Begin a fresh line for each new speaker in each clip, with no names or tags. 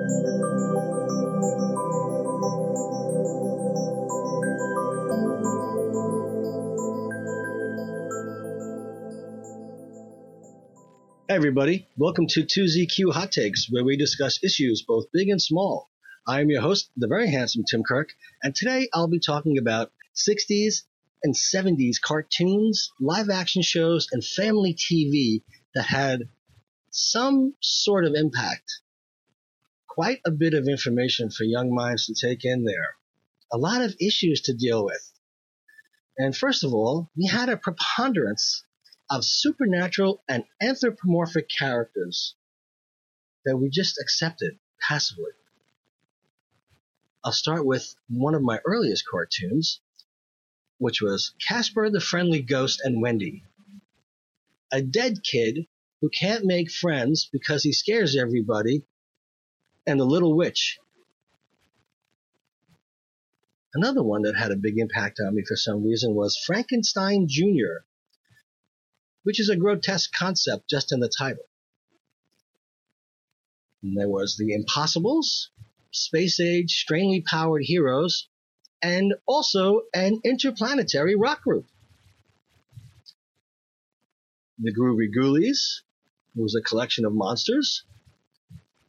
Hey everybody, welcome to 2ZQ Hot Takes, where we discuss issues both big and small. I am your host, the very handsome Tim Kirk, and today I'll be talking about 60s and 70s cartoons, live action shows, and family TV that had some sort of impact. Quite a bit of information for young minds to take in there. A lot of issues to deal with. And first of all, we had a preponderance of supernatural and anthropomorphic characters that we just accepted passively. I'll start with one of my earliest cartoons, which was Casper the Friendly Ghost and Wendy. A dead kid who can't make friends because he scares everybody, and the little witch. Another one that had a big impact on me for some reason was Frankenstein Jr., which is a grotesque concept just in the title. And there was the Impossibles, space-age, strangely powered heroes, and also an interplanetary rock group. The Groovy Ghoulies was a collection of monsters,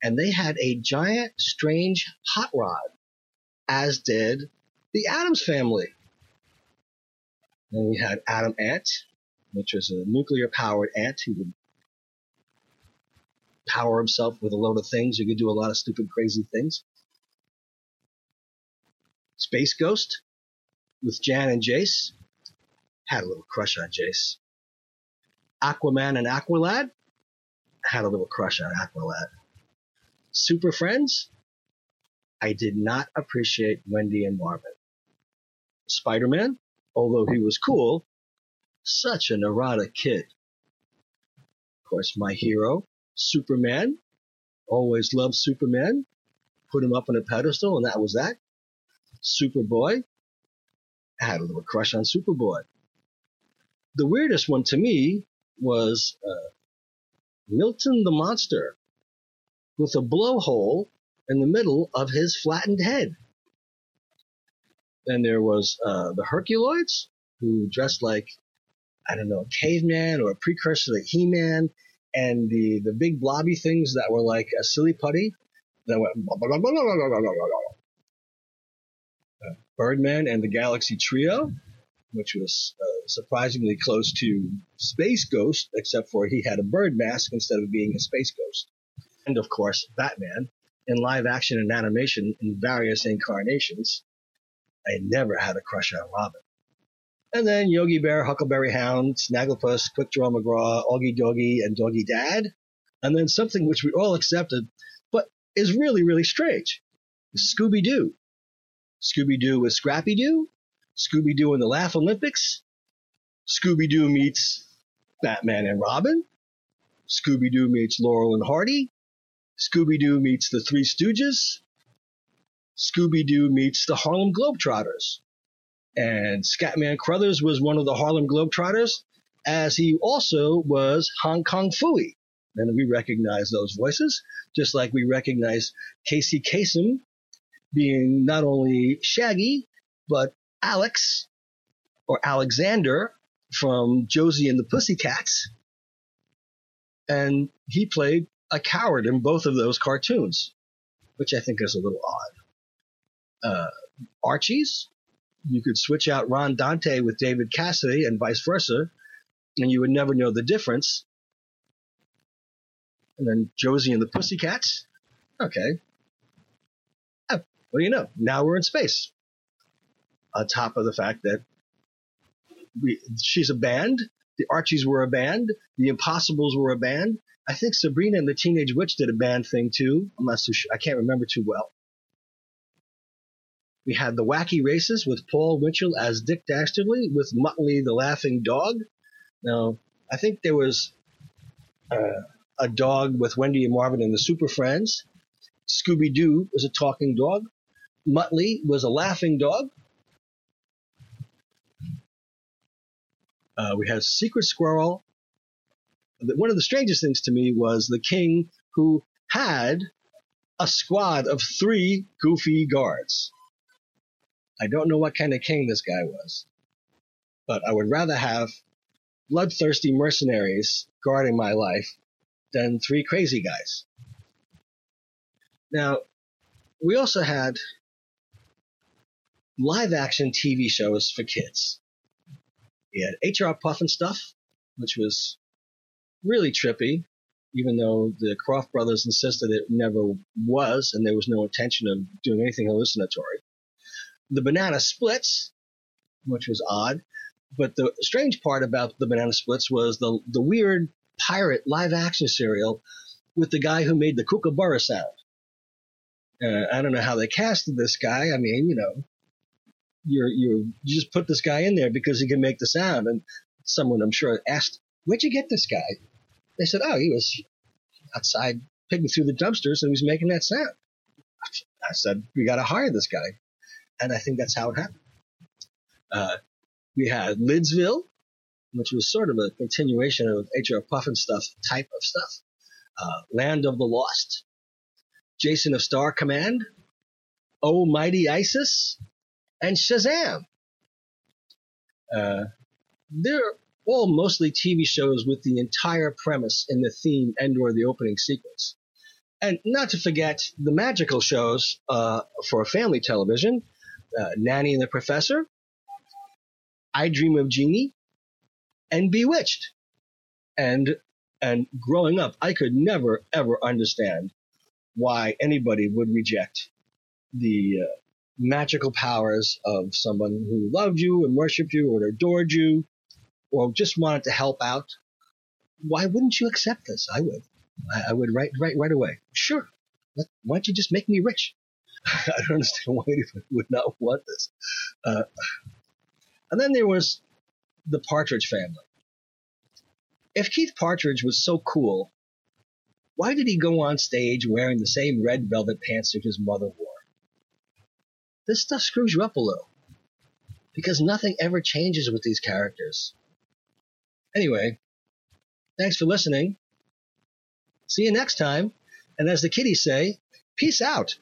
and they had a giant, strange hot rod, as did the Addams Family. And we had Adam Ant, which was a nuclear-powered ant who would power himself with a load of things. He could do a lot of stupid, crazy things. Space Ghost with Jan and Jace. Had a little crush on Jace. Aquaman and Aqualad. Had a little crush on Aqualad. Super Friends. I did not appreciate Wendy and Marvin. Spider-Man, although he was cool, such a neurotic kid. Of course, my hero, Superman. Always loved Superman. Put him up on a pedestal, and that was that. Superboy. I had a little crush on Superboy. The weirdest one to me was Milton the Monster, with a blowhole in the middle of his flattened head. Then there was the Herculoids, who dressed like, I don't know, a caveman or a precursor to He-Man, and the big blobby things that were like a silly putty that went Birdman and the Galaxy Trio, which was surprisingly close to Space Ghost, except for he had a bird mask instead of being a space ghost. And of course, Batman, in live action and animation in various incarnations. I never had a crush on Robin. And then Yogi Bear, Huckleberry Hound, Snagglepuss, Quick Draw McGraw, Augie Doggie, and Doggy Dad. And then something which we all accepted, but is really, really strange. Scooby-Doo. Scooby-Doo with Scrappy-Doo. Scooby-Doo in the Laugh Olympics. Scooby-Doo meets Batman and Robin. Scooby-Doo meets Laurel and Hardy. Scooby-Doo meets the Three Stooges. Scooby-Doo meets the Harlem Globetrotters. And Scatman Crothers was one of the Harlem Globetrotters, as he also was Hong Kong Phooey. And we recognize those voices, just like we recognize Casey Kasem being not only Shaggy, but Alex, or Alexander, from Josie and the Pussycats. And he played a coward in both of those cartoons, which I think is a little odd. Archies, you could switch out Ron Dante with David Cassidy and vice versa, and you would never know the difference. And then Josie and the Pussycats. Okay. Oh, what do you know? Now we're in space. On top of the fact that she's a band. The Archies were a band. The Impossibles were a band. I think Sabrina and the Teenage Witch did a band thing too. I'm not so sure. I can't remember too well. We had the Wacky Races with Paul Winchell as Dick Dastardly with Muttley the Laughing Dog. Now, I think there was a dog with Wendy and Marvin and the Super Friends. Scooby-Doo was a talking dog. Muttley was a laughing dog. We had Secret Squirrel. One of the strangest things to me was the king who had a squad of 3 goofy guards. I don't know what kind of king this guy was, but I would rather have bloodthirsty mercenaries guarding my life than 3 crazy guys. Now, we also had live-action TV shows for kids. We had H.R. Pufnstuf, which was really trippy, even though the Croft brothers insisted it never was, and there was no intention of doing anything hallucinatory. The Banana Splits, which was odd, but the strange part about the Banana Splits was the weird pirate live-action serial with the guy who made the kookaburra sound. I don't know how they casted this guy. I mean, you just put this guy in there because he can make the sound. And someone, I'm sure, asked, "Where'd you get this guy?" They said, "Oh, he was outside picking through the dumpsters and he was making that sound." I said, "We got to hire this guy." And I think that's how it happened. We had Lidsville, which was sort of a continuation of H.R. Pufnstuf type of stuff. Land of the Lost, Jason of Star Command, Oh Mighty Isis, and Shazam. They're all mostly TV shows with the entire premise in the theme and or the opening sequence. And not to forget the magical shows for family television, Nanny and the Professor, I Dream of Jeannie, and Bewitched. And growing up, I could never, ever understand why anybody would reject the magical powers of someone who loved you and worshipped you or adored you or just wanted to help out. Why wouldn't you accept this? I would. I would right away. Sure. Why don't you just make me rich? I don't understand why anyone would not want this. And then there was the Partridge Family. If Keith Partridge was so cool, why did he go on stage wearing the same red velvet pantsuit his mother wore? This stuff screws you up a little, because nothing ever changes with these characters. Anyway, thanks for listening. See you next time. And as the kiddies say, peace out.